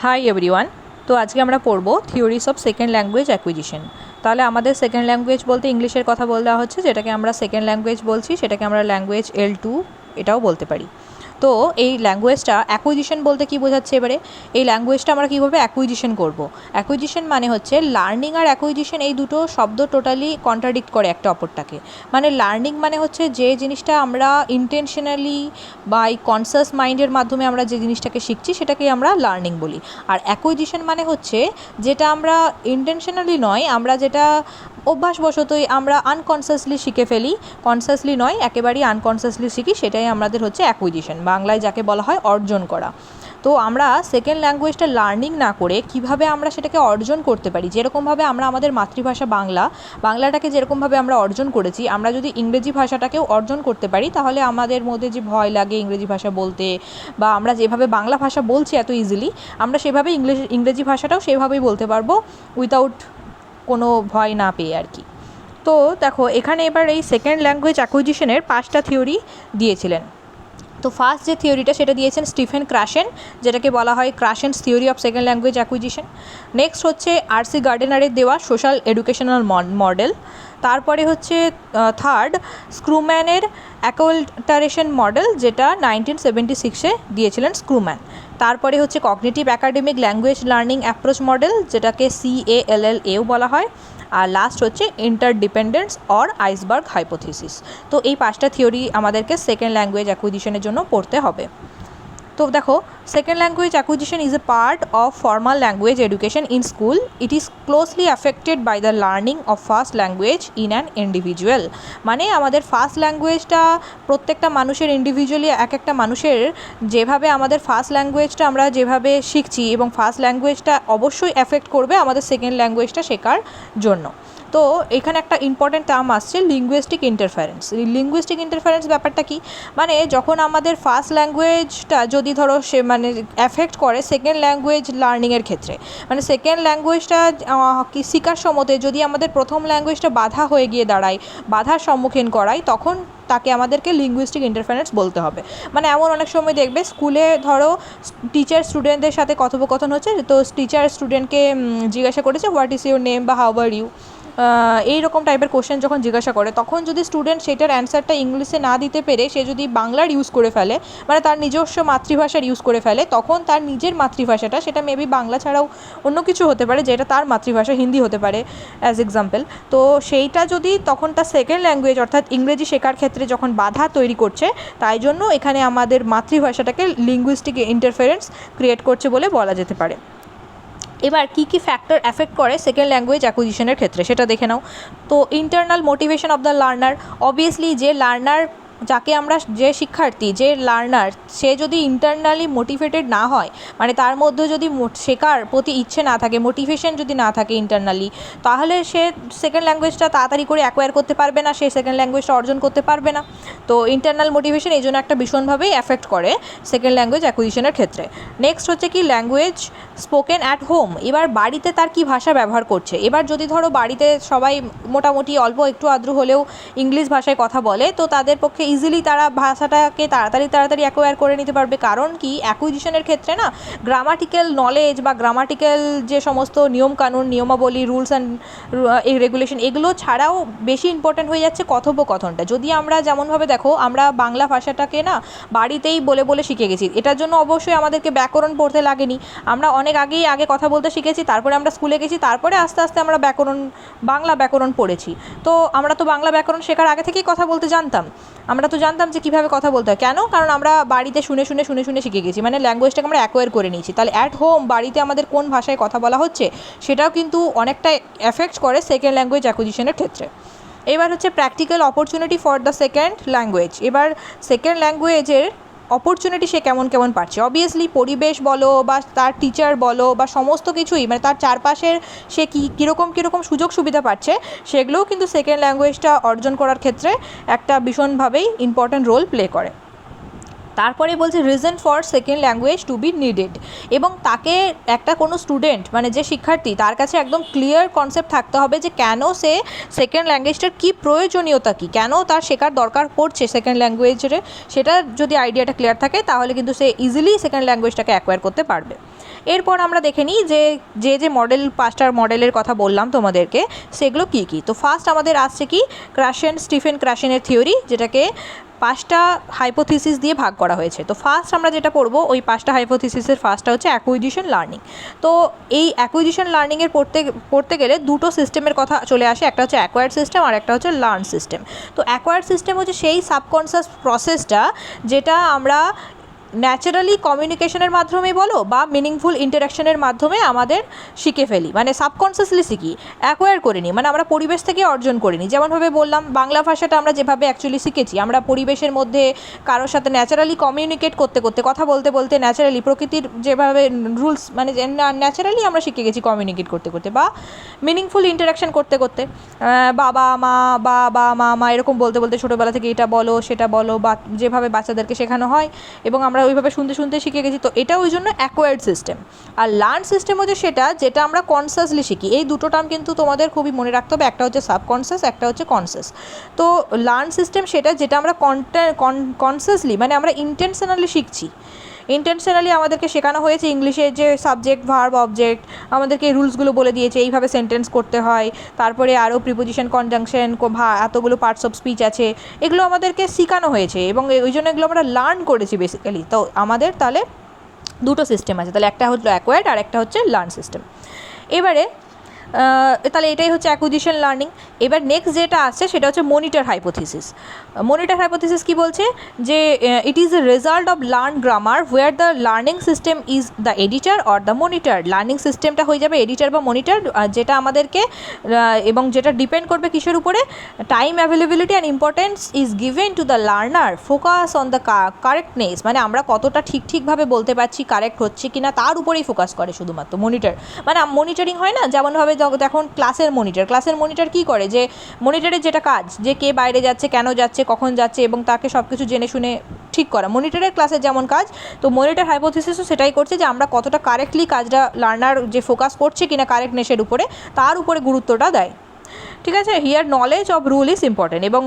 Hi everyone. তো আজকে আমরা পড়বো theories of second language acquisition. তাহলে আমাদের সেকেন্ড ল্যাঙ্গুয়েজ বলতে ইংলিশের কথা বলা দেওয়া হচ্ছে, যেটাকে আমরা সেকেন্ড ল্যাঙ্গুয়েজ বলছি, সেটাকে আমরা ল্যাঙ্গুয়েজ L2 এটাও বলতে পারি। তো এই ল্যাঙ্গুয়েজটা অ্যাকুইজিশন বলতে কী বোঝাচ্ছে এবারে, এই ল্যাঙ্গুয়েজটা আমরা কীভাবে অ্যাকুইজিশন করব। অ্যাকুইজিশন মানে হচ্ছে লার্নিং আর অ্যাকুইজিশন, এই দুটো শব্দ টোটালি কন্ট্রাডিক্ট করে একটা অপরটাকে। মানে লার্নিং মানে হচ্ছে যে জিনিসটা আমরা ইন্টেনশনালি বা এই কনসাস মাইন্ডের মাধ্যমে আমরা যে জিনিসটাকে শিখছি সেটাকেই আমরা লার্নিং বলি। আর অ্যাকুইজিশন মানে হচ্ছে যেটা আমরা ইন্টেনশনালি নয়, আমরা যেটা অভ্যাসবশতই আমরা আনকনসিয়াসলি শিখে ফেলি, কনসিয়াসলি নয়, একেবারেই আনকনসিয়াসলি শিখি, সেটাই আমাদের হচ্ছে অ্যাকুইজিশন, বাংলায় যাকে বলা হয় অর্জন করা। তো আমরা সেকেন্ড ল্যাঙ্গুয়েজটা লার্নিং না করে কিভাবে আমরা সেটাকে অর্জন করতে পারি, যেরকমভাবে আমরা আমাদের মাতৃভাষা বাংলাটাকে যেরকমভাবে আমরা অর্জন করেছি, আমরা যদি ইংরেজি ভাষাটাকেও অর্জন করতে পারি, তাহলে আমাদের মধ্যে যে ভয় লাগে ইংরেজি ভাষা বলতে, বা আমরা যেভাবে বাংলা ভাষা বলছি এত ইজিলি, আমরা সেভাবে ইংরেজি ভাষাটাও সেভাবেই বলতে পারবো, উইথাউট কোনো ভয় না পেয়ে আর কি। তো দেখো এখানে এবার এই সেকেন্ড ল্যাঙ্গুয়েজ অ্যাকুইজিশনের 5টা থিওরি দিয়েছিলেন। তো ফার্স্ট যে থিওরিটা সেটা দিয়েছেন স্টিফেন ক্রাশেন, যেটাকে বলা হয় Krashen's theory of second language acquisition. Next হচ্ছে আরসি গার্ডেনারের দেওয়া সোশ্যাল এডুকেশনাল মডেল। তারপরে হচ্ছে থার্ড স্ক্রুম্যানের অ্যাকাল্টারেশন মডেল, যেটা 1976-এ দিয়েছিলেন স্ক্রুম্যান। তারপরে হচ্ছে cognitive academic language learning approach model, যেটাকে CALLAও বলা হয়। আর লাস্ট হচ্ছে ইন্টারডিপেন্ডেন্স অর আইসবার্গ হাইপোথিসিস। তো এই 5টা থিওরি আমাদেরকে সেকেন্ড ল্যাঙ্গুয়েজ অ্যাকুইজিশনের জন্য পড়তে হবে। তো দেখো, second language acquisition is a part of formal language education in school. It is closely affected by the learning of first language in an individual. মানে আমাদের ফার্স্ট ল্যাঙ্গুয়েজটা প্রত্যেকটা মানুষের ইন্ডিভিজুয়ালি, এক একটা মানুষের যেভাবে আমাদের ফার্স্ট ল্যাঙ্গুয়েজটা আমরা যেভাবে শিখছি, এবং ফার্স্ট ল্যাঙ্গুয়েজটা অবশ্যই অ্যাফেক্ট করবে আমাদের সেকেন্ড ল্যাঙ্গুয়েজটা শেখার জন্য। তো এখানে একটা ইম্পর্টেন্ট টার্ম আসছে লিঙ্গুইস্টিক ইন্টারফারেন্স। লিঙ্গুইস্টিক ইন্টারফারেন্স ব্যাপারটা কি, মানে যখন আমাদের ফার্স্ট ল্যাঙ্গুয়েজটা যদি ধরো সে মানে অ্যাফেক্ট করে সেকেন্ড ল্যাঙ্গুয়েজ লার্নিংয়ের ক্ষেত্রে, মানে সেকেন্ড ল্যাঙ্গুয়েজটা শেখার সময়তে যদি আমাদের প্রথম ল্যাঙ্গুয়েজটা বাধা হয়ে গিয়ে দাঁড়ায়, বাধার সম্মুখীন করায়, তখন তাকে আমাদেরকে লিঙ্গুইস্টিক ইন্টারফারেন্স বলতে হবে। মানে এমন অনেক সময় দেখবে স্কুলে ধরো টিচার স্টুডেন্টদের সাথে কথোপকথন হচ্ছে, তো টিচার স্টুডেন্টকে জিজ্ঞাসা করেছে হোয়াট ইজ ইউর নেম বা হাউ আর ইউ, এইরকম টাইপের কোশ্চেন যখন জিজ্ঞাসা করে, তখন যদি স্টুডেন্ট সেটার অ্যান্সারটা ইংলিশে না দিতে পেরে সে যদি বাংলার ইউজ করে ফেলে, মানে তার নিজস্ব মাতৃভাষার ইউজ করে ফেলে, তখন তার নিজের মাতৃভাষাটা, সেটা মেবি বাংলা ছাড়াও অন্য কিছু হতে পারে, যেটা তার মাতৃভাষা হিন্দি হতে পারে অ্যাজ এক্সাম্পল, তো সেইটা যদি তখন তার সেকেন্ড ল্যাঙ্গুয়েজ অর্থাৎ ইংরেজি শেখার ক্ষেত্রে যখন বাধা তৈরি করছে, তাই জন্য এখানে আমাদের মাতৃভাষাটাকে লিঙ্গুইস্টিক ইন্টারফারেন্স ক্রিয়েট করছে বলে বলা যেতে পারে। এবার কী কী ফ্যাক্টর অ্যাফেক্ট করে সেকেন্ড ল্যাঙ্গুয়েজ অ্যাকুইজিশনের ক্ষেত্রে সেটা দেখে নাও। তো internal motivation of the learner, obviously যে লার্নার, যাকে আমরা, যে শিক্ষার্থী, যে লার্নার, সে যদি ইন্টারনালি মোটিভেটেড না হয়, মানে তার মধ্যে যদি শেখার প্রতি ইচ্ছে না থাকে, মোটিভেশন যদি না থাকে ইন্টারনালি, তাহলে সে সেকেন্ড ল্যাঙ্গুয়েজটা তাড়াতাড়ি করে অ্যাকোয়ার করতে পারবে না, সে সেকেন্ড ল্যাঙ্গুয়েজটা অর্জন করতে পারবে না। তো ইন্টারনাল মোটিভেশন এই জন্য একটা ভীষণভাবেই অ্যাফেক্ট করে সেকেন্ড ল্যাঙ্গুয়েজ অ্যাকুইজিশনের ক্ষেত্রে। নেক্সট হচ্ছে কি ল্যাঙ্গুয়েজ স্পোকেন অ্যাট হোম, এবার বাড়িতে তার কি ভাষা ব্যবহার করছে। এবার যদি ধরো বাড়িতে সবাই মোটামুটি অল্প একটু আদ্র হলেও ইংলিশ ভাষায় কথা বলে, তো তাদের পক্ষে ইজিলি তারা ভাষাটাকে তাড়াতাড়ি অ্যাকোয়ার করে নিতে পারবে। কারণ কি, অ্যাকুইজিশনের ক্ষেত্রে না গ্রামাটিক্যাল নলেজ বা গ্রামাটিক্যাল যে সমস্ত নিয়মকানুন, নিয়মাবলী, রুলস অ্যান্ড রেগুলেশন, এগুলো ছাড়াও বেশি ইম্পর্ট্যান্ট হয়ে যাচ্ছে কথোপকথনটা। যদি আমরা যেমনভাবে দেখো, আমরা বাংলা ভাষাটাকে না বাড়িতেই বলে বলে শিখে গেছি, এটার জন্য অবশ্যই আমাদেরকে ব্যাকরণ পড়তে লাগেনি, আমরা অনেক আগে কথা বলতে শিখেছি, তারপরে আমরা স্কুলে গেছি, তারপরে আস্তে আস্তে আমরা বাংলা ব্যাকরণ পড়েছি। তো আমরা তো বাংলা ব্যাকরণ শেখার আগে থেকেই কথা বলতে জানতাম, আমরা তো জানতাম যে কীভাবে কথা বলতে হয়। কেন? কারণ আমরা বাড়িতে শুনে শিখে গেছি, মানে ল্যাঙ্গুয়েজটাকে আমরা অ্যাকোয়ার করে নিয়েছি। তাহলে অ্যাট হোম বাড়িতে আমাদের কোন ভাষায় কথা বলা হচ্ছে, সেটাও কিন্তু অনেকটা এফেক্ট করে সেকেন্ড ল্যাঙ্গুয়েজ অ্যাকুইজিশনের ক্ষেত্রে। এবার হচ্ছে practical opportunity for the second language. এবার সেকেন্ড ল্যাঙ্গুয়েজের অপরচুনিটি সে কেমন পাচ্ছে। অবভিয়াসলি পরিবেশ বলো বা তার টিচার বলো বা সমস্ত কিছুই, মানে তার চারপাশের সে কীরকম সুযোগ সুবিধা পাচ্ছে, সেগুলোও কিন্তু সেকেন্ড ল্যাঙ্গুয়েজটা অর্জন করার ক্ষেত্রে একটা ভীষণভাবেই ইম্পর্ট্যান্ট রোল প্লে করে। তারপরে বলছে reason for second language to be needed, এবং তাকে একটা কোনো স্টুডেন্ট মানে যে শিক্ষার্থী তার কাছে একদম ক্লিয়ার কনসেপ্ট থাকতে হবে যে কেন সে সেকেন্ড ল্যাঙ্গুয়েজটার কী প্রয়োজনীয়তা কী, কেন তার শেখার দরকার পড়ছে সেকেন্ড ল্যাঙ্গুয়েজের, সেটা যদি আইডিয়াটা ক্লিয়ার থাকে তাহলে কিন্তু সে ইজিলি সেকেন্ড ল্যাঙ্গুয়েজটাকে অ্যাকোয়ার করতে পারবে। এরপর আমরা দেখে নিই যে মডেল 5টা মডেলের কথা বললাম তোমাদেরকে সেগুলো কী কী। তো ফার্স্ট আমাদের আসছে কি স্টিফেন ক্রাশেনের থিওরি, যেটাকে 5টা হাইপোথিসিস দিয়ে ভাগ করা হয়েছে। তো ফার্স্ট আমরা যেটা পড়বো ওই 5টা হাইপোথিসিসের ফার্স্টটা হচ্ছে অ্যাকুইজিশন লার্নিং। তো এই অ্যাকুইজিশন লার্নিংয়ের পড়তে গেলে দুটো সিস্টেমের কথা চলে আসে, একটা হচ্ছে অ্যাকোয়ার্ড সিস্টেম আর একটা হচ্ছে লার্ন সিস্টেম। তো অ্যাকোয়ার্ড সিস্টেম হচ্ছে সেই সাবকনসিয়াস প্রসেসটা যেটা আমরা ন্যাচারালি কমিউনিকেশনের মাধ্যমে বলো বা মিনিংফুল ইন্টারাকশনের মাধ্যমে আমাদের শিখে ফেলি, মানে সাবকনসিয়াসলি শিখি, অ্যাকোয়ার করিনি, মানে আমরা পরিবেশ থেকে অর্জন করিনি। যেমনভাবে বললাম বাংলা ভাষাটা আমরা যেভাবে অ্যাকচুয়ালি শিখেছি, আমরা পরিবেশের মধ্যে কারোর সাথে ন্যাচারালি কমিউনিকেট করতে করতে, কথা বলতে বলতে ন্যাচারালি প্রকৃতির যেভাবে রুলস মানে ন্যাচারালি আমরা শিখে গেছি কমিউনিকেট করতে করতে বা মিনিংফুল ইন্টারাকশন করতে করতে, বাবা মা এরকম বলতে বলতে ছোটোবেলা থেকে এটা বলো সেটা বলো বা যেভাবে বাচ্চাদেরকে শেখানো হয় এবং আমরা ওইভাবে শুনতে শুনতে শিখে গেছি। তো এটা ওই জন্য অ্যাকোয়ার্ড সিস্টেম। আর লার্ন সিস্টেম হচ্ছে সেটা যেটা আমরা কনসাসলি শিখি। এই দুটো টার্ম কিন্তু তোমাদের খুবই মনে রাখতে হবে, একটা হচ্ছে সাবকনসিয়াস, একটা হচ্ছে কনসাস। তো লার্ন সিস্টেম সেটা যেটা আমরা কনসাসলি মানে আমরা ইন্টেনশনালি শিখছি। ইন্টেনশনালি আমাদেরকে শেখানো হয়েছে ইংলিশের যে সাবজেক্ট ভার্ব অবজেক্ট, আমাদেরকে এই রুলসগুলো বলে দিয়েছে এইভাবে সেন্টেন্স করতে হয়, তারপরে আরও প্রিপোজিশন কনজাংশন এতগুলো পার্টস অফ স্পিচ আছে, এগুলো আমাদেরকে শেখানো হয়েছে এবং ওই জন্য এগুলো আমরা লার্ন করেছি বেসিক্যালি। তো আমাদের তাহলে দুটো সিস্টেম আছে, তাহলে একটা হলো অ্যাকোয়ার্ড আর একটা হচ্ছে লার্ন সিস্টেম। এবারে তাহলে এটাই হচ্ছে অ্যাকুইজিশন লার্নিং। এবার নেক্সট যেটা আসছে সেটা হচ্ছে মনিটর হাইপোথিসিস। মনিটর হাইপোথিসিস কী বলছে যে it is a result of learn grammar where the learning system is the editor or the monitor. Learning সিস্টেমটা হয়ে যাবে এডিটার বা মনিটর, যেটা আমাদেরকে এবং যেটা ডিপেন্ড করবে কিসের উপরে, time availability and importance is given to the learner, focus on the correctness, মানে আমরা কতটা ঠিকভাবে বলতে পারছি, কারেক্ট হচ্ছে কিনা তার উপরেই ফোকাস করে শুধুমাত্র মনিটর। মানে মনিটরিং হয় না, যেমনভাবে এখন ক্লাসের মনিটর কী করে, যে মনিটরের যেটা কাজ যে কে বাইরে যাচ্ছে, কেন যাচ্ছে, কখন যাচ্ছে এবং তাকে সব কিছু জেনে শুনে ঠিক করা, মনিটরের ক্লাসের যেমন কাজ, তো মনিটর হাইপোথিসিসও সেটাই করছে যে আমরা কতটা কারেক্টলি কাজটা লার্নার যে ফোকাস করছে কিনা কারেক্টনেসের উপরে, তার উপরে গুরুত্বটা দেয়। ঠিক আছে, here knowledge of rule is important, এবং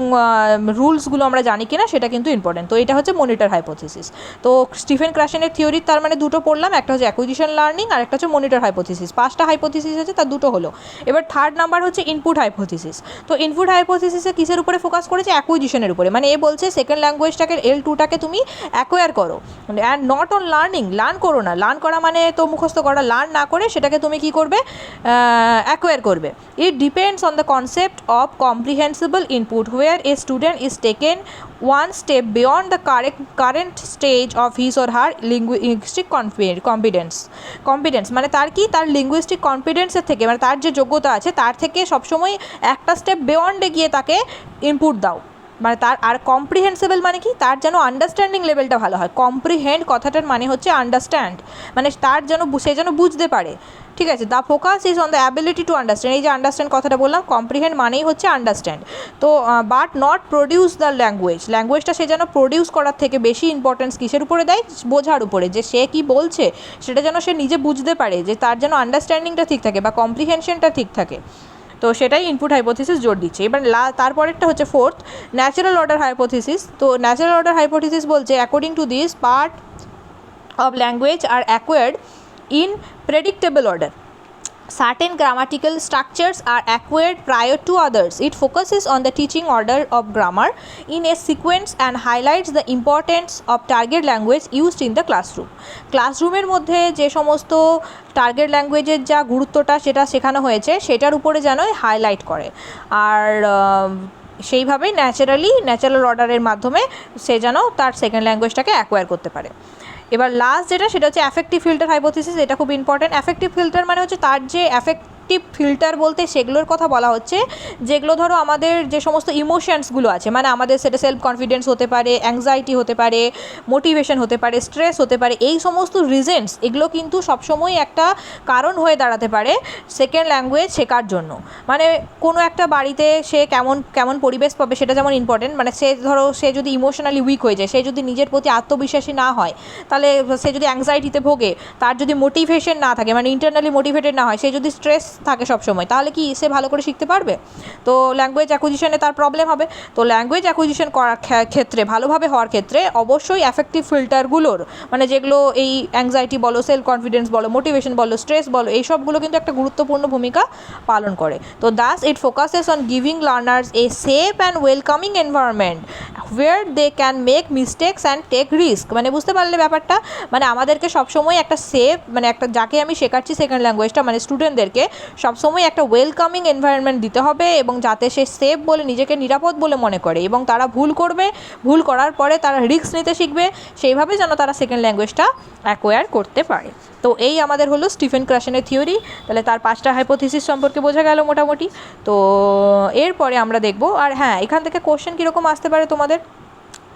রুলসগুলো আমরা জানি কিনা সেটা কিন্তু ইম্পর্টেন্ট। তো এটা হচ্ছে মনিটর হাইপোথিসিস। তো স্টিফেন ক্রাশেনের থিওরি তার মানে দুটো পড়লাম, একটা হচ্ছে অ্যাকুইজিশন লার্নিং আর একটা হচ্ছে মনিটর হাইপোথিসিস। 5টা হাইপোথিসিস আছে, তার দুটো হলো। এবার থার্ড নাম্বার হচ্ছে ইনপুট হাইপোথিসিস। তো ইনপুট হাইপোথিসিসে কিসের উপরে ফোকাস করেছে, অ্যাকুইজিশনের উপরে, মানে এ বলছে সেকেন্ড ল্যাঙ্গুয়েজটাকে L2টাকে তুমি অ্যাকোয়ার করো and not on learning, learn করো না, লার্ন করা মানে তো মুখস্থ করা, লার্ন না করে সেটাকে তুমি কী করবে, অ্যাকোয়ার করবে। It depends on the concept of comprehensible input where a student is taken one step beyond the current stage of his or her linguistic competence মানে তার কি, তার লিঙ্গুইস্টিক কনফিডেন্সের থেকে, মানে তার যে যোগ্যতা আছে তার থেকে সবসময় একটা স্টেপ বিয়ন্ডে গিয়ে তাকে ইনপুট দাও, মানে তার আর কম্প্রিহেন্সিবল মানে কি, তার যেন আন্ডারস্ট্যান্ডিং লেভেলটা ভালো হয়। কম্প্রিহেন্ড কথাটার মানে হচ্ছে আন্ডারস্ট্যান্ড, মানে তার যেন সে যেন বুঝতে পারে। ঠিক আছে, the focus is on the ability to understand, এই যে আন্ডারস্ট্যান্ড কথাটা বললাম, কম্প্রিহেন্ড মানেই হচ্ছে আন্ডারস্ট্যান্ড। তো বাট নট প্রডিউস দ্য ল্যাঙ্গুয়েজটা সে যেন প্রডিউস করার থেকে বেশি ইম্পর্টেন্স কিসের উপরে দেয়, বোঝার উপরে, যে সে কি বলছে সেটা যেন সে নিজে বুঝতে পারে, যে তার যেন আন্ডারস্ট্যান্ডিংটা ঠিক থাকে বা কম্প্রিহেনশনটা ঠিক থাকে। তো সেটাই ইনপুট হাইপোথিসিস জোর দিচ্ছে। এবার তারপরেরটা হচ্ছে ফোর্থ, ন্যাচারাল অর্ডার হাইপোথিসিস। তো ন্যাচারাল অর্ডার হাইপোথিসিস বলছে according to this part of language are acquired in predictable order, certain grammatical structures are acquired prior to others. It focuses on the teaching order of grammar in a sequence and highlights the importance of target language used in the classroom. ক্লাসরুমের মধ্যে যে সমস্ত target ল্যাঙ্গুয়েজের যা গুরুত্বটা সেটা শেখানো হয়েছে সেটার উপরে যেন হাইলাইট করে, আর সেইভাবেই ন্যাচারাল অর্ডারের মাধ্যমে সে যেন তার সেকেন্ড ল্যাঙ্গুয়েজটাকে অ্যাকোয়ার করতে পারে। এবার লাস্ট যেটা সেটা হচ্ছে অ্যাফেক্টিভ ফিল্টার হাইপোথিসিস। এটা খুব ইম্পর্টেন্ট। অ্যাফেক্টিভ ফিল্টার মানে হচ্ছে তার যে এফেক্টিভ ফিল্টার বলতে সেগুলোর কথা বলা হচ্ছে যেগুলো ধরো আমাদের যে সমস্ত ইমোশনসগুলো আছে, মানে আমাদের সেটা সেলফ কনফিডেন্স হতে পারে, অ্যাংজাইটি হতে পারে, মোটিভেশন হতে পারে, স্ট্রেস হতে পারে, এই সমস্ত রিজনস এগুলো কিন্তু সবসময় একটা কারণ হয়ে দাঁড়াতে পারে সেকেন্ড ল্যাঙ্গুয়েজ শেখার জন্য। মানে কোনো একটা বাড়িতে সে কেমন কেমন পরিবেশ পাবে সেটা যেমন ইম্পর্টেন্ট, মানে সে ধরো সে যদি ইমোশনালি উইক হয়ে যায়, সে যদি নিজের প্রতি আত্মবিশ্বাসী না হয়, তাহলে সে যদি অ্যাংজাইটিতে ভোগে, তার যদি মোটিভেশন না থাকে, মানে ইন্টারনালি মোটিভেটেড না হয়, সে যদি স্ট্রেস থাকে সবসময়, তাহলে কি সে ভালো করে শিখতে পারবে? তো ল্যাঙ্গুয়েজ অ্যাকুইজিশনে তার প্রবলেম হবে। তো ল্যাঙ্গুয়েজ অ্যাকুইজিশন করার ক্ষেত্রে, ভালোভাবে হওয়ার ক্ষেত্রে অবশ্যই অ্যাফেক্টিভ ফিল্টারগুলোর, মানে যেগুলো এই অ্যাংজাইটি বলো, সেলফ কনফিডেন্স বলো, মোটিভেশন বলো, স্ট্রেস বলো, এই সবগুলো কিন্তু একটা গুরুত্বপূর্ণ ভূমিকা পালন করে। তো thus it focuses on giving learners a safe and welcoming environment where they can make mistakes and take risk. মানে বুঝতে পারলে ব্যাপারটা, মানে আমাদেরকে সবসময় একটা সেফ, মানে একটা যাকে আমি শেখাচ্ছি সেকেন্ড ল্যাঙ্গুয়েজটা, মানে স্টুডেন্টদেরকে সবসময় একটা ওয়েলকামিং এনভায়রনমেন্ট দিতে হবে, এবং যাতে সে সেফ বলে, নিজেকে নিরাপদ বলে মনে করে, এবং তারা ভুল করবে, ভুল করার পরে তারা রিস্ক নিতে শিখবে, সেইভাবে যেন তারা সেকেন্ড ল্যাঙ্গুয়েজটা অ্যাকোয়ার করতে পারে। তো এই আমাদের হলো স্টিফেন ক্রাশেনের থিওরি। তাহলে তার 5টা হাইপোথিসিস সম্পর্কে বোঝা গেল মোটামুটি। তো এরপরে আমরা দেখব, আর হ্যাঁ, এখান থেকে কোশ্চেন কীরকম আসতে পারে তোমাদের।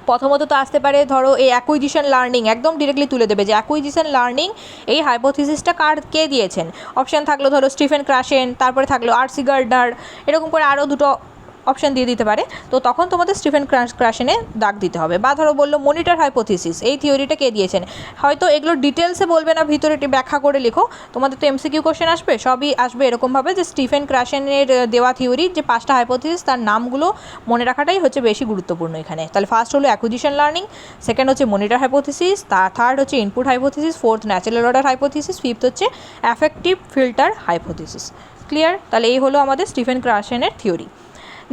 প্রথমত তো আসতে পারে ধরো এই অ্যাকুইজিশন লার্নিং, একদম ডিরেক্টলি তুলে দেবে যে অ্যাকুইজিশন লার্নিং এই হাইপোথিসিসটা কে দিয়েছেন। অপশান থাকলো ধরো স্টিফেন ক্রাশেন, তারপরে থাকলো আরসি গার্ডনার, এরকম করে আরও দুটো অপশান দিয়ে দিতে পারে। তো তখন তোমাদের স্টিফেন ক্রাশেনে দাগ দিতে হবে। বা ধরো বললো মনিটর হাইপোথিসিস, এই থিওরিটা কে দিয়েছেন, হয়তো এগুলো ডিটেলসে বলবে না, ভিতরে একটি ব্যাখ্যা করে লিখো। তোমাদের তো এমসিকিউ কোশ্চেন আসবে, সবই আসবে এরকমভাবে যে স্টিফেন ক্রাশেনের দেওয়া থিওরির যে 5টা হাইপোথিসিস, তার নামগুলো মনে রাখাটাই হচ্ছে বেশি গুরুত্বপূর্ণ এখানে। তাহলে ফার্স্ট হলো অ্যাকুইজিশন লার্নিং, সেকেন্ড হচ্ছে মনিটর হাইপোথিসিস, থার্ড হচ্ছে input hypothesis, fourth natural order hypothesis, fifth হচ্ছে অ্যাফেক্টিভ ফিল্টার হাইপোথিসিস। ক্লিয়ার? তাহলে এই হলো আমাদের স্টিফেন ক্রাশেনের থিওরি।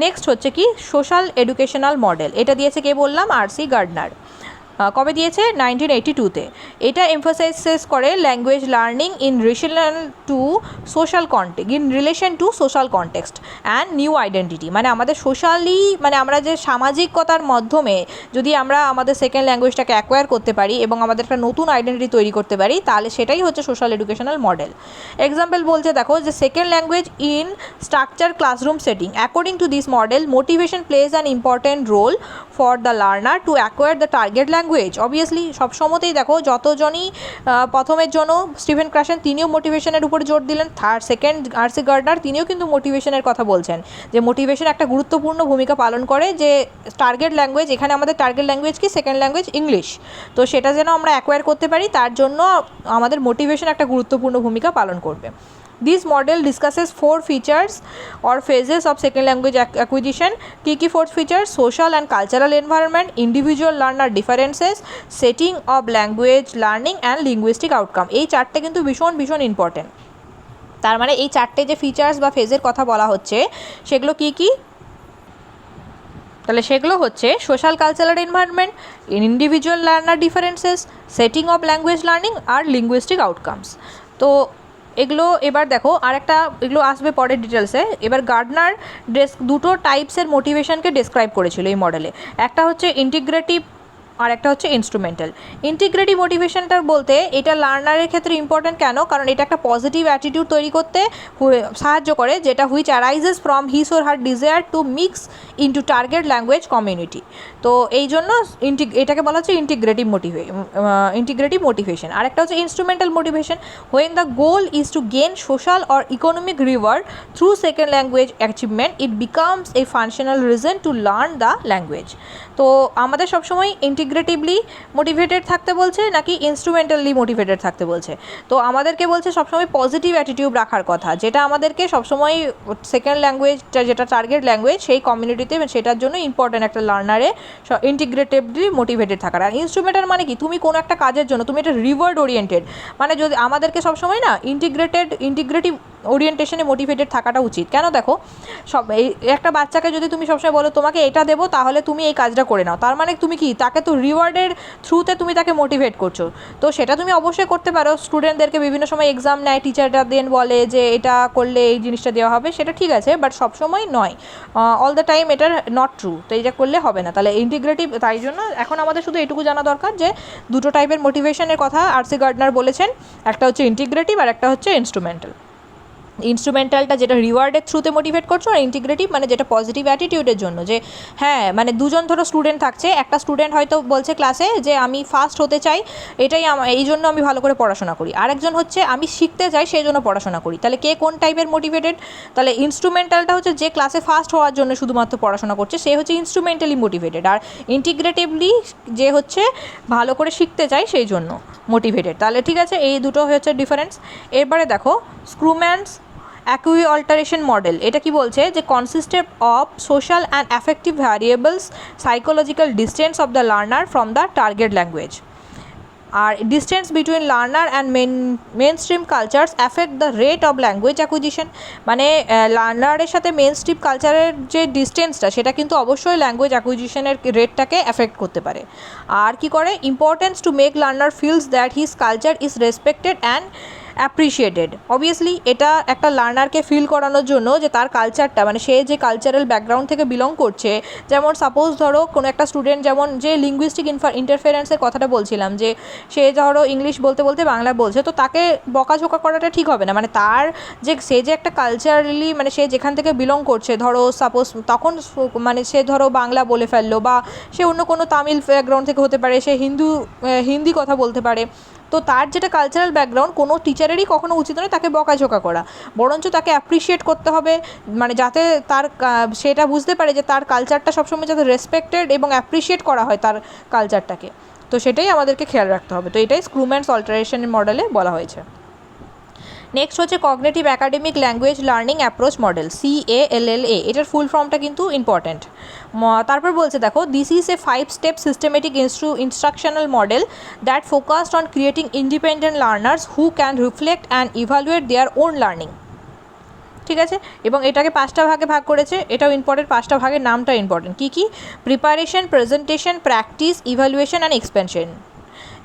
নেক্সট হচ্ছে কি সোশ্যাল এডুকেশনাল মডেল, এটা দিয়েছে কে বললাম, আরসি গার্ডনার। কবে দিয়েছে? 1982-তে। এটা এমফাসাইজ করে language learning in relation to social context and new identity. মানে আমাদের সোশ্যালি, মানে আমরা যে সামাজিকতার মাধ্যমে যদি আমরা আমাদের সেকেন্ড ল্যাঙ্গুয়েজটাকে অ্যাকোয়ার করতে পারি এবং আমাদের একটা নতুন আইডেন্টিটি তৈরি করতে পারি, তাহলে সেটাই হচ্ছে সোশ্যাল এডুকেশনাল মডেল। এক্সাম্পল বলছে দেখো, যে second language in structure classroom setting. According to this model, motivation plays an important role for the learner to acquire the target language. Obviously সবসময়তেই দেখো, যতজনই প্রথমের জন্য স্টিফেন ক্রাশেন তিনিও মোটিভেশনের উপরে জোর দিলেন, সেকেন্ড আরসি গার্ডনার তিনিও কিন্তু মোটিভেশনের কথা বলছেন, যে মোটিভেশন একটা গুরুত্বপূর্ণ ভূমিকা পালন করে, যে টার্গেট ল্যাঙ্গুয়েজ, এখানে আমাদের টার্গেট ল্যাঙ্গুয়েজ কি, সেকেন্ড ল্যাঙ্গুয়েজ ইংলিশ, তো সেটা যেন আমরা অ্যাকোয়ার করতে পারি, তার জন্য আমাদের মোটিভেশন একটা গুরুত্বপূর্ণ ভূমিকা পালন করবে। This model discusses 4 features or phases of second language acquisition. Key 4 features: social and cultural environment, individual learner differences, setting of language learning and linguistic outcome. এই চারটে কিন্তু ভীষণ ভীষণ ইম্পর্টেন্ট। তার মানে এই চারটে যে ফিচার্স বা ফেজের কথা বলা হচ্ছে, সেগুলো কি কি? তাহলে সেগুলো হচ্ছে social cultural environment, individual learner differences, setting of language learning আর লিঙ্গুইস্টিক আউটকামস। তো এগুলো এবার দেখো, আরেকটা এগুলো আসবে পরের ডিটেলসে। এবার গার্ডনার দুটো টাইপসের মোটিভেশনকে ডেসক্রাইব করেছিল এই মডেলে। একটা হচ্ছে ইন্টিগ্রেটিভ আর একটা হচ্ছে ইনস্ট্রুমেন্টাল। ইন্টিগ্রেটিভ মোটিভেশনটা বলতে এটা লার্নারের ক্ষেত্রে ইম্পর্ট্যান্ট কেন, কারণ এটা একটা পজিটিভ অ্যাটিটিউড তৈরি করতে সাহায্য করে, যেটা which arises from his or her desire to mix into target language community. তো এই জন্য এটাকে বলা হচ্ছে ইন্টিগ্রেটিভ মোটিভেশন। আরেকটা হচ্ছে instrumental motivation, when the goal is to gain social or economic reward through second language achievement, it becomes a functional reason to learn the language. তো আমাদের সবসময় ইন্টিগ্রেটিভলি মোটিভেটেড থাকতে বলছে নাকি ইনস্ট্রুমেন্টালি মোটিভেটেড থাকতে বলছে? তো আমাদেরকে বলছে সবসময় পজিটিভ অ্যাটিটিউড রাখার কথা, যেটা আমাদেরকে সবসময় সেকেন্ড ল্যাঙ্গুয়েজটা যেটা টার্গেট ল্যাঙ্গুয়েজ সেই কমিউনিটিতে, সেটার জন্য ইম্পর্ট্যান্ট একটা লার্নারে ইন্টিগ্রেটিভলি মোটিভেটেড থাকার। আর ইনস্ট্রুমেন্টাল মানে কি, তুমি কোনো একটা কাজের জন্য তুমি এটা রিওয়ার্ড ওরিয়েন্টেড, মানে যদি আমাদেরকে সবসময় না ইন্টিগ্রেটিভ ওরিয়েন্টেশনে মোটিভেটেড থাকাটা উচিত। কেন দেখো, এই একটা বাচ্চাকে যদি তুমি সবসময় বলো তোমাকে এটা দেবো তাহলে তুমি এই কাজটা করে নাও, তার মানে তুমি কি তাকে তো রিওয়ার্ডের থ্রুতে তুমি তাকে মোটিভেট করছো। তো সেটা তুমি অবশ্যই করতে পারো। স্টুডেন্টদেরকে বিভিন্ন সময় এক্সাম নেয়, টিচাররা দেন বলে যে এটা করলে এই জিনিসটা দেওয়া হবে, সেটা ঠিক আছে, বাট সবসময় নয়, অল দ্য টাইম এটা নট ট্রু। তো এইটা করলে হবে না। তাহলে ইন্টিগ্রেটিভ, তাই জন্য এখন আমাদের শুধু এটুকু জানা দরকার যে দুটো টাইপের মোটিভেশনের কথা আরসি গার্ডনার বলেছেন, একটা হচ্ছে ইন্টিগ্রেটিভ আর একটা হচ্ছে ইনস্ট্রুমেন্টাল। ইনস্ট্রুমেন্টালটা যেটা রিওয়ার্ডের থ্রুতে মোটিভেট করছো, আর ইন্টিগ্রেটিভ মানে যেটা পজিটিভ অ্যাটিটিউডের জন্য, যে হ্যাঁ মানে দুজন ধরো স্টুডেন্ট থাকছে, একটা স্টুডেন্ট হয়তো বলছে ক্লাসে যে আমি ফার্স্ট হতে চাই, এটাই এই জন্য আমি ভালো করে পড়াশোনা করি, আরেকজন হচ্ছে আমি শিখতে চাই সেই জন্য পড়াশোনা করি। তাহলে কে কোন টাইপের মোটিভেটেড? তাহলে ইনস্ট্রুমেন্টালটা হচ্ছে যে ক্লাসে ফার্স্ট হওয়ার জন্য শুধুমাত্র পড়াশোনা করছে, সে হচ্ছে ইনস্ট্রুমেন্টালি মোটিভেটেড। আর ইন্টিগ্রেটিভলি যে হচ্ছে ভালো করে শিখতে চাই সেই জন্য মোটিভেটেড। তাহলে ঠিক আছে, এই দুটো হচ্ছে ডিফারেন্স। এরপরে দেখো স্ক্রুম্যানস অ্যাকুই অল্টারেশন মডেল, এটা কি বলছে যে consisted of social and affective variables psychological distance of the learner from the target language. আর distance between learner and mainstream cultures affect the rate of language acquisition. মানে লার্নারের সাথে মেন স্ট্রিম কালচারের যে ডিস্টেন্সটা, সেটা কিন্তু অবশ্যই ল্যাঙ্গুয়েজ অ্যাকুইজিশনের রেটটাকে অ্যাফেক্ট করতে পারে। আর কি করে, importance to make learner feels that his culture is respected and appreciated. Obviously এটা একটা লার্নারকে ফিল করানোর জন্য যে তার কালচারটা, মানে সে যে কালচারাল ব্যাকগ্রাউন্ড থেকে বিলং করছে, যেমন সাপোজ ধরো কোনো একটা স্টুডেন্ট, যেমন যে লিঙ্গুইস্টিক ইন্টারফারেন্সের কথাটা বলছিলাম, যে সে ধরো ইংলিশ বলতে বলতে বাংলা বলছে, তো তাকে বকাঝোকা করাটা ঠিক হবে না। মানে তার যে সে যে একটা কালচারালি, মানে সে যেখান থেকে বিলং করছে, ধরো সাপোজ তখন মানে সে ধরো বাংলা বলে ফেললো, বা সে অন্য কোনো তামিল ব্যাকগ্রাউন্ড থেকে হতে পারে, সে হিন্দি কথা বলতে পারে, তো তার যেটা কালচারাল ব্যাকগ্রাউন্ড, কোনো টিচারেরই কখনো উচিত নয় তাকে বকাঝোকা করা, বরঞ্চ তাকে অ্যাপ্রিসিয়েট করতে হবে, মানে যাতে তার সেটা বুঝতে পারে যে তার কালচারটা সবসময় যাতে রেসপেক্টেড এবং অ্যাপ্রিসিয়েট করা হয় তার কালচারটাকে। তো সেটাই আমাদেরকে খেয়াল রাখতে হবে। তো এটাই স্ক্রুম্যানস অল্টারেশন মডেলে বলা হয়েছে। নেক্সট হচ্ছে cognitive academic language learning approach model, CALLA। এটার ফুল ফর্মটা কিন্তু ইম্পর্ট্যান্ট। তারপর বলছে দেখো, this is a 5-step systematic instructional model that focused on creating independent learners who can reflect and evaluate their own learning. ঠিক আছে, এবং এটাকে 5টা ভাগে ভাগ করেছে, এটাও ইম্পর্টেন্ট। 5টা ভাগের নামটা ইম্পর্টেন্ট। কী কী? Preparation, presentation, practice, evaluation and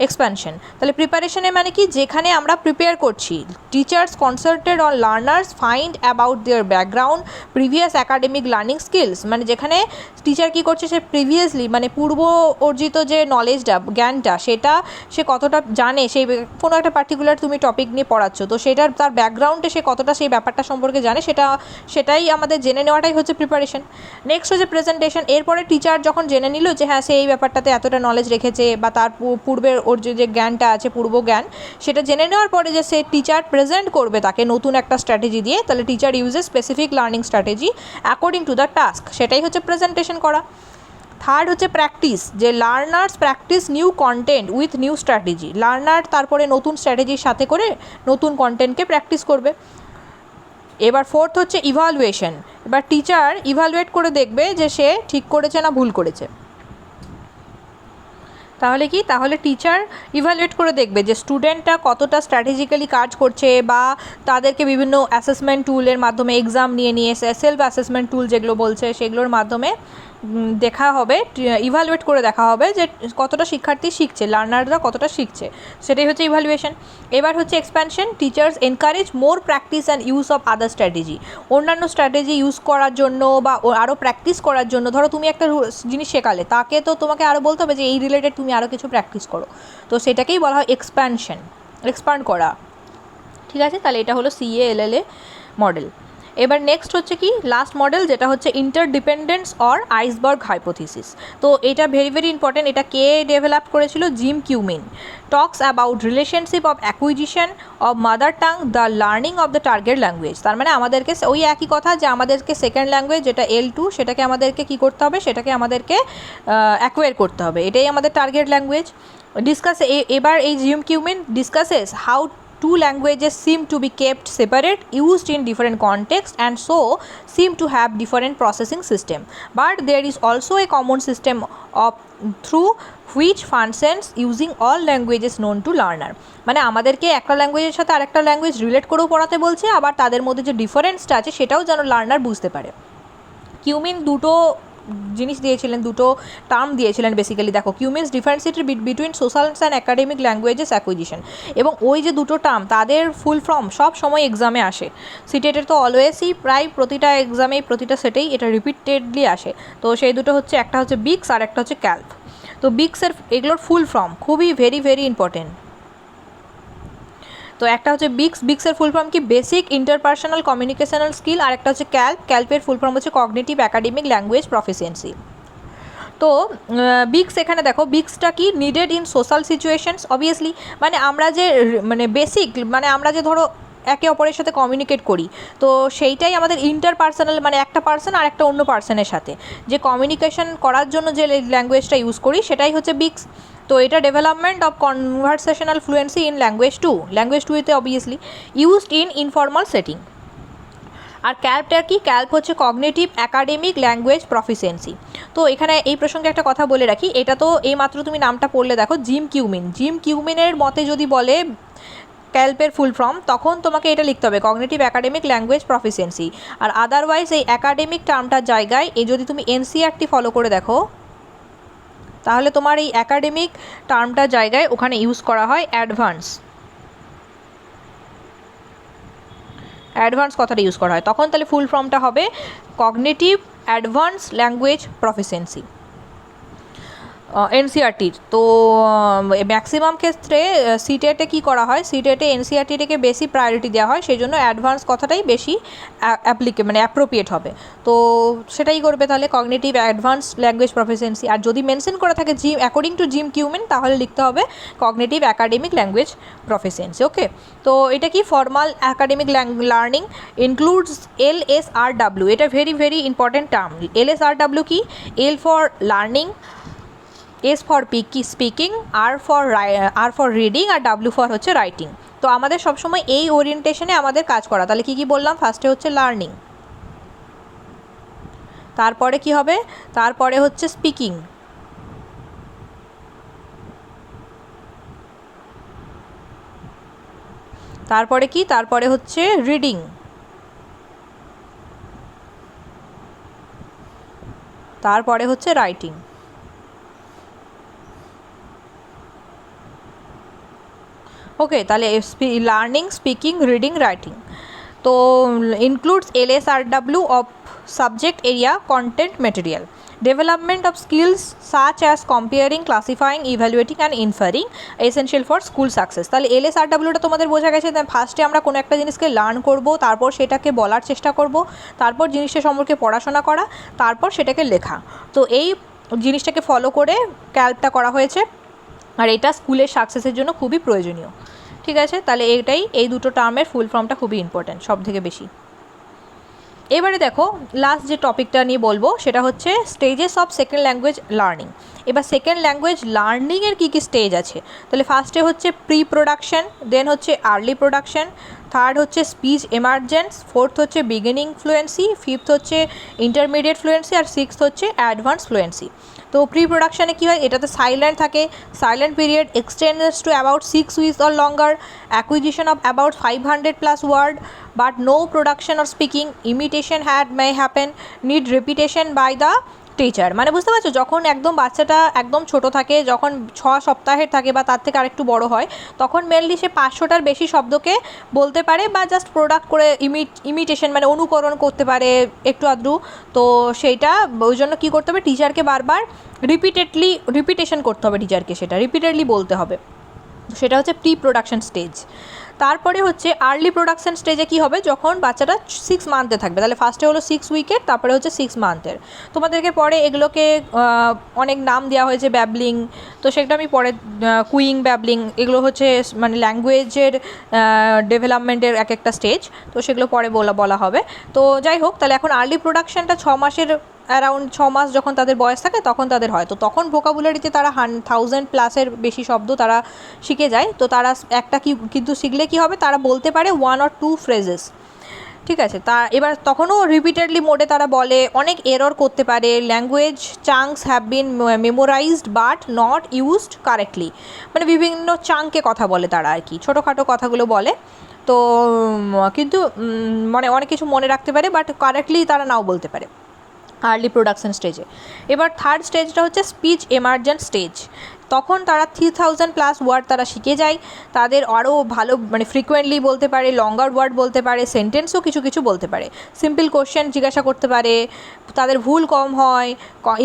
expansion. তাহলে প্রিপারেশনে মানে কি, যেখানে আমরা প্রিপেয়ার করছি, teachers consulted on learners find about their background, previous academic learning skills. মানে যেখানে টিচার কী করছে, সে প্রিভিয়াসলি মানে পূর্ব অর্জিত যে নলেজটা, জ্ঞানটা, সেটা সে কতটা জানে, সেই কোনো একটা পার্টিকুলার তুমি টপিক নিয়ে পড়াচ্ছ, তো সেটার তার ব্যাকগ্রাউন্ডে সে কতটা সেই ব্যাপারটা সম্পর্কে জানে, সেটাই আমাদের জেনে নেওয়াটাই হচ্ছে প্রিপারেশন। নেক্সট হচ্ছে প্রেজেন্টেশন। এরপরে টিচার যখন জেনে নিল যে হ্যাঁ সে এই ব্যাপারটাতে এতটা নলেজ রেখেছে, বা তার পূর্বের ওর যে জ্ঞানটা আছে, পূর্ব জ্ঞান, সেটা জেনে নেওয়ার পরে যে সে টিচার প্রেজেন্ট করবে তাকে নতুন একটা স্ট্র্যাটেজি দিয়ে, তাহলে teacher uses specific learning strategy according to the task, সেটাই হচ্ছে প্রেজেন্টেশন করা। থার্ড হচ্ছে প্র্যাকটিস, যে learners practice new content with new strategy. Learner তারপরে নতুন স্ট্র্যাটেজির সাথে করে নতুন কন্টেন্টকে প্র্যাকটিস করবে। এবার ফোর্থ হচ্ছে ইভালুয়েশন। এবার টিচার ইভালুয়েট করে দেখবে যে সে ঠিক করেছে না ভুল করেছে। তাহলে কি, তাহলে টিচার ইভ্যালুয়েট করে দেখবে যে স্টুডেন্টটা কতটা স্ট্র্যাটেজিক্যালি কাজ করছে, বা তাদেরকে বিভিন্ন অ্যাসেসমেন্ট টুলের মাধ্যমে, এক্সাম নিয়ে সেলফ অ্যাসেসমেন্ট টুল যেগুলো বলছে সেগুলোর মাধ্যমে দেখা হবে, ইভ্যালুয়েট করে দেখা হবে যে কতটা শিক্ষার্থী শিখছে, লার্নাররা কতটা শিখছে, সেটাই হচ্ছে ইভ্যালুয়েশন। এবার হচ্ছে expansion. Teachers encourage more practice and use of other strategy. অন্যান্য স্ট্র্যাটেজি ইউজ করার জন্য বা আরও প্র্যাকটিস করার জন্য, ধরো তুমি একটা জিনিস শেখালে, তাকে তো তোমাকে আরও বলতে হবে যে এই রিলেটেড তুমি আরও কিছু প্র্যাকটিস করো, তো সেটাকেই বলা হয় এক্সপ্যানশন, এক্সপ্যান্ড করা। ঠিক আছে, তাহলে এটা হলো CALLA মডেল। এবার নেক্সট হচ্ছে কি লাস্ট মডেল, যেটা হচ্ছে ইন্টারডিপেন্ডেন্স অর আইসবার্গ হাইপোথিসিস। তো এটা ভেরি ভেরি ইম্পর্টেন্ট। এটা কে ডেভেলপ করেছিল? Gym cumin. Talks about relationship of acquisition of mother tongue the learning of the target language. তার মানে আমাদেরকে ওই একই কথা, যে আমাদেরকে সেকেন্ড ল্যাঙ্গুয়েজ যেটা L2, সেটাকে আমাদেরকে কী করতে হবে, সেটাকে আমাদেরকে অ্যাকোয়ার করতে হবে, এটাই আমাদের টার্গেট ল্যাঙ্গুয়েজ। এবার এই gym cumin discusses how two languages seem to be kept separate, used in different contexts, and so seem to have different processing system, but there is also a common system of through which functions using all languages known to learner. মানে আমাদেরকে একটা ল্যাঙ্গুয়েজের সাথে আরেকটা language relate করেও পড়াতে বলছে, আবার তাদের মধ্যে যে ডিফারেন্সটা আছে সেটাও যেন লার্নার বুঝতে পারে। কিউমিন দুটো জিনিস দিয়েছিলেন, দুটো টার্ম দিয়েছিলেন বেসিক্যালি। দেখো, Cummins differentiated between social and academic languages acquisition, এবং ওই যে দুটো টার্ম তাদের ফুল ফর্ম সব সময় এক্সামে আসে। সিটেটের তো অলওয়েজই প্রায় প্রতিটা এক্সামেই, প্রতিটা সেটেই এটা রিপিটেডলি আসে। তো সেই দুটো হচ্ছে, একটা হচ্ছে বিক্স আর একটা হচ্ছে ক্যালভ। তো বিক্সের এগুলোর ফুল ফর্ম খুবই ভেরি ভেরি ইম্পর্টেন্ট। তো একটা হচ্ছে বিক্স, বিক্সের ফুল ফর্ম কি বেসিক ইন্টারপার্সোনাল কমিউনিকেশনাল স্কিল, আর একটা হচ্ছে ক্যাল্প, ক্যাল্পের ফুল ফর্ম হচ্ছে কগনিটিভ অ্যাকাডেমিক ল্যাঙ্গুয়েজ প্রফিসিয়েন্সি। তো বিক্স এখানে দেখো, বিক্সটা কি needed in social situations obviously, মানে আমরা যে মানে বেসিক মানে আমরা যে ধরো একে অপরের সাথে কমিউনিকেট করি, তো সেইটাই আমাদের ইন্টারপার্সোনাল, মানে একটা পার্সন আর একটা অন্য পার্সনের সাথে যে কমিউনিকেশন করার জন্য যে ল্যাঙ্গুয়েজটা ইউজ করি সেটাই হচ্ছে বিক্স। তো এটা development of conversational fluency in language two, ল্যাঙ্গুয়েজ টুতে obviously used in informal setting. আর ক্যাল্পটার কি, ক্যাল্প হচ্ছে কগনিটিভ অ্যাকাডেমিক ল্যাঙ্গুয়েজ প্রফিসিয়েন্সি। তো এখানে এই প্রসঙ্গে একটা কথা বলে রাখি, এটা তো এইমাত্র তুমি নামটা পড়লে দেখো, জিম কিউমিন, জিম কিউমিনের মতে যদি বলে ক্যাল্পের ফুল ফর্ম, তখন তোমাকে এটা লিখতে হবে কগনিটিভ অ্যাকাডেমিক ল্যাঙ্গুয়েজ প্রফিসিয়েন্সি। আর আদারওয়াইজ এই অ্যাকাডেমিক টার্মটার জায়গায় এই যদি তুমি এনসিইআরটি ফলো করে দেখো, তাহলে তোমার এই অ্যাকাডেমিক টার্মটার জায়গায় ওখানে ইউজ করা হয় অ্যাডভান্স, অ্যাডভান্স কথাটা ইউজ করা হয়, তখন তাহলে ফুল ফর্মটা হবে কগনিটিভ অ্যাডভান্স ল্যাঙ্গুয়েজ প্রফিসিয়েন্সি এনসিইআরটির। তো ম্যাক্সিমাম ক্ষেত্রে সিটেটে কী করা হয়, সিটেটে এনসিইআরটিকে বেশি প্রায়োরিটি দেওয়া হয়, সেই জন্য অ্যাডভান্স কথাটাই বেশি মানে অ্যাপ্রোপ্রিয়েট হবে। তো সেটাই করবে তাহলে কগনিটিভ অ্যাডভান্স ল্যাঙ্গুয়েজ প্রফিসিয়েন্সি। আর যদি মেনশন করা থাকে Jim according to Jim Cummins, তাহলে লিখতে হবে cognitive academic language proficiency. Okay, তো এটা কি formal academic learning includes LSRW, এটা very very important term. LSRW কি, L for learning, S for speaking, R for reading, আর ডাব্লিউ ফর হচ্ছে রাইটিং। তো আমাদের সবসময় এই ওরিয়েন্টেশনে আমাদের কাজ করা। তাহলে কী কী বললাম, ফার্স্টে হচ্ছে লার্নিং, তারপরে কি হবে, তারপরে হচ্ছে স্পিকিং, তারপরে কি, তারপরে হচ্ছে রিডিং, তারপরে হচ্ছে রাইটিং। ওকে, তাহলে লার্নিং, স্পিকিং, রিডিং, রাইটিং। তো includes LSRW of subject area, content, material, development of skills such as comparing, classifying, evaluating and inferring, essential for school success. তাহলে LSRWটা তোমাদের বোঝা গেছে, ফার্স্টে আমরা কোনো একটা জিনিসকে লার্ন করব, তারপর সেটাকে বলার চেষ্টা করব, তারপর জিনিসটা সম্পর্কে পড়াশোনা করা, তারপর সেটাকে লেখা। তো এই জিনিসটাকে ফলো করে ক্যাল্পটা করা হয়েছে, আর এটা স্কুলের সাকসেসের জন্য খুবই প্রয়োজনীয়। ঠিক আছে, তাহলে এটাই, এই দুটো টার্মের ফুল ফর্মটা খুবই ইম্পর্ট্যান্ট, সব থেকে বেশি। এবারে দেখো লাস্ট যে টপিকটা নিয়ে বলবো সেটা হচ্ছে stages of second language learning. এবার সেকেন্ড ল্যাঙ্গুয়েজ লার্নিংয়ের কী কী স্টেজ আছে, তাহলে ফার্স্টে হচ্ছে প্রি প্রোডাকশন, দেন হচ্ছে আর্লি প্রোডাকশন, থার্ড হচ্ছে স্পিচ এমার্জেন্স, ফোর্থ হচ্ছে বিগিনিং ফ্লুয়েন্সি, ফিফথ হচ্ছে ইন্টারমিডিয়েট ফ্লুয়েন্সি, আর সিক্সথ হচ্ছে অ্যাডভান্স ফ্লুয়েন্সি। তো প্রি প্রোডাকশানে কী হয়, এটাতে সাইলেন্ট থাকে, silent period extends to about 6 weeks or longer, acquisition of about 500+ word, but no production or speaking, imitation may happen, need repetition by the teacher. মানে বুঝতে পারছো, যখন একদম বাচ্চাটা একদম ছোট থাকে, যখন 6 সপ্তাহের থাকে বা তার থেকে আরেকটু বড় হয়, তখন মেনলি সে 500টার বেশি শব্দকে বলতে পারে, বা জাস্ট প্রোডাক্ট করে ইমিটেশন মানে অনুকরণ করতে পারে একটু আধটু। তো সেইটা ওই জন্য কী করতে হবে, টিচারকে বারবার রিপিটেশন করতে হবে, টিচারকে সেটা রিপিটেডলি বলতে হবে। সেটা হচ্ছে প্রি প্রোডাকশন স্টেজ। তারপরে হচ্ছে আর্লি প্রোডাকশন স্টেজে কী হবে, যখন বাচ্চাটা 6 মান্থে থাকবে, তাহলে ফার্স্টে হলো 6 উইকের, তারপরে হচ্ছে 6 মান্থের। তোমাদেরকে পরে এগুলোকে অনেক নাম দেওয়া হয়েছে, ব্যাবলিং, তো সেটা আমি পরে, কুইং, ব্যাবলিং, এগুলো হচ্ছে মানে ল্যাঙ্গুয়েজের ডেভেলপমেন্টের এক একটা স্টেজ, তো সেগুলো পরে বলা হবে। তো যাই হোক, তাহলে এখন আর্লি প্রোডাকশনটা 6 মাসের, অ্যারাউন্ড 6 মাস যখন তাদের বয়স থাকে তখন তাদের হয়। তো তখন ভোকাবুলারিতে তারা 1000+ বেশি শব্দ তারা শিখে যায়। তো তারা একটা কিন্তু শিখলে কী হবে, তারা বলতে পারে 1 or 2 ফ্রেজেস। ঠিক আছে, তা এবার তখনও রিপিটেডলি মোডে তারা বলে, অনেক এরর করতে পারে, language chunks have been memorised but not used correctly, মানে বিভিন্ন চাঙ্কে কথা বলে তারা, আর কি ছোটোখাটো কথাগুলো বলে। তো কিন্তু মানে অনেক কিছু মনে রাখতে পারে, বাট কারেক্টলি তারা নাও বলতে পারে আর্লি প্রোডাকশন স্টেজে। এবার থার্ড স্টেজটা হচ্ছে স্পিচ এমার্জেন্ট স্টেজ। তখন তারা 3000+ ওয়ার্ড তারা শিখে যায়, তাদের আরও ভালো মানে ফ্রিকোয়েন্টলি বলতে পারে, লঙ্গার ওয়ার্ড বলতে পারে, সেন্টেন্সও কিছু কিছু বলতে পারে, সিম্পল কোশ্চেন জিজ্ঞাসা করতে পারে, তাদের ভুল কম হয়,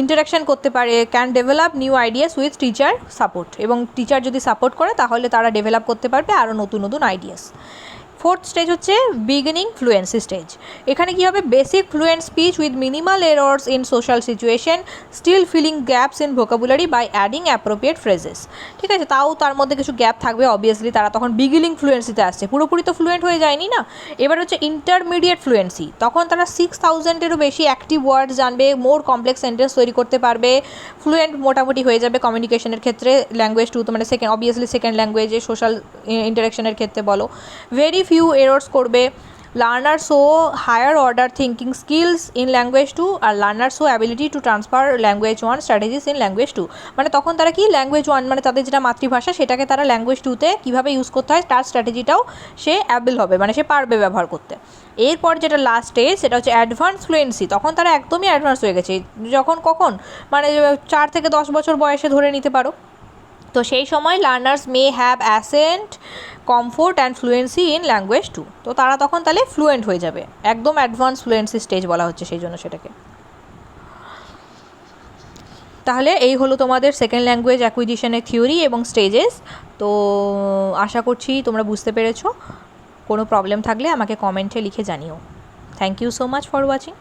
ইন্টারাকশান করতে পারে, can develop new ideas with teacher support, এবং টিচার যদি সাপোর্ট করে তাহলে তারা ডেভেলপ করতে পারবে আরও নতুন নতুন আইডিয়াস। ফোর্থ স্টেজ হচ্ছে বিগিনিং ফ্লুয়েন্সি স্টেজ। এখানে কী হবে, basic fluent speech with minimal errors in social situation, still filling gaps in vocabulary by adding appropriate phrases. ঠিক আছে, তাও তার মধ্যে কিছু গ্যাপ থাকবে, অবভিয়াসলি তারা তখন বিগিনিং ফ্লুয়েন্সিতে আসছে, পুরোপুরি তো ফ্লুয়েন্ট হয়ে যায়নি না। এবার হচ্ছে ইন্টারমিডিয়েট ফ্লুয়েন্সি, তখন তারা 6000-এরও বেশি অ্যাক্টিভ ওয়ার্ড জানবে, মোর কমপ্লেক্স সেন্টেন্স তৈরি করতে পারবে, ফ্লুয়েন্ট মোটামুটি হয়ে যাবে কমিউনিকেশনের ক্ষেত্রে, ল্যাঙ্গুয়েজ 2 তো মানে সেকেন্ড, অবভিয়াসলি সেকেন্ড ল্যাঙ্গুয়েজে সোশ্যাল ইন্টারাকশনের ক্ষেত্রে বলো, ভেরি ফিউ এরর্স করবে। Learner show higher order thinking skills in language 2, আর learner show ability to transfer language 1 strategies in language 2। মানে তখন তারা কি ল্যাঙ্গুয়েজ 1 মানে তাদের যেটা মাতৃভাষা সেটাকে তারা ল্যাঙ্গুয়েজ 2তে কীভাবে ইউজ করতে হয় তার স্ট্র্যাটেজিটাও সে অ্যাবেল হবে, মানে সে পারবে ব্যবহার করতে। এরপর যেটা লাস্ট স্টেজ সেটা হচ্ছে অ্যাডভান্স ফ্লুয়েন্সি, তখন তারা একদমই অ্যাডভান্স হয়ে গেছে, যখন কখন মানে 4 থেকে 10 বছর বয়সে ধরে নিতে পারো। তো সেই সময় learners may have accent comfort and fluency in language 2, তো তারা তখন তাহলে ফ্লুয়েন্ট হয়ে যাবে, একদম অ্যাডভান্স ফ্লুয়েন্সি স্টেজ বলা হচ্ছে সেই জন্য সেটাকে। তাহলে এই হলো তোমাদের সেকেন্ড ল্যাঙ্গুয়েজ অ্যাকুইজিশনের থিওরি এবং স্টেজেস। তো আশা করছি তোমরা বুঝতে পেরেছো। কোনো প্রবলেম থাকলে আমাকে কমেন্টে লিখে জানিও। Thank you so much for watching.